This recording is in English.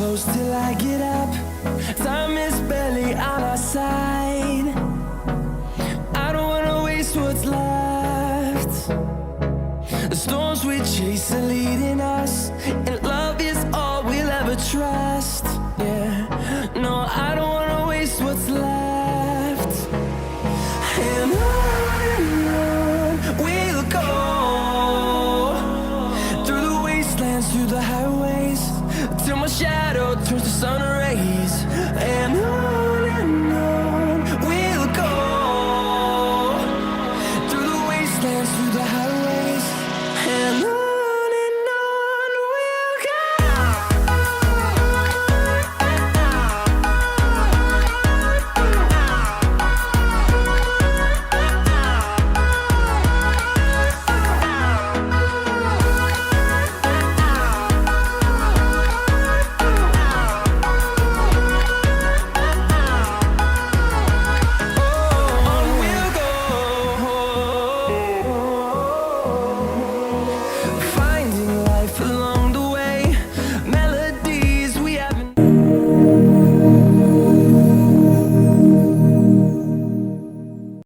close till I get up. Time is barely on our side. I don't wanna waste what's left. The storms we chase are leading us, and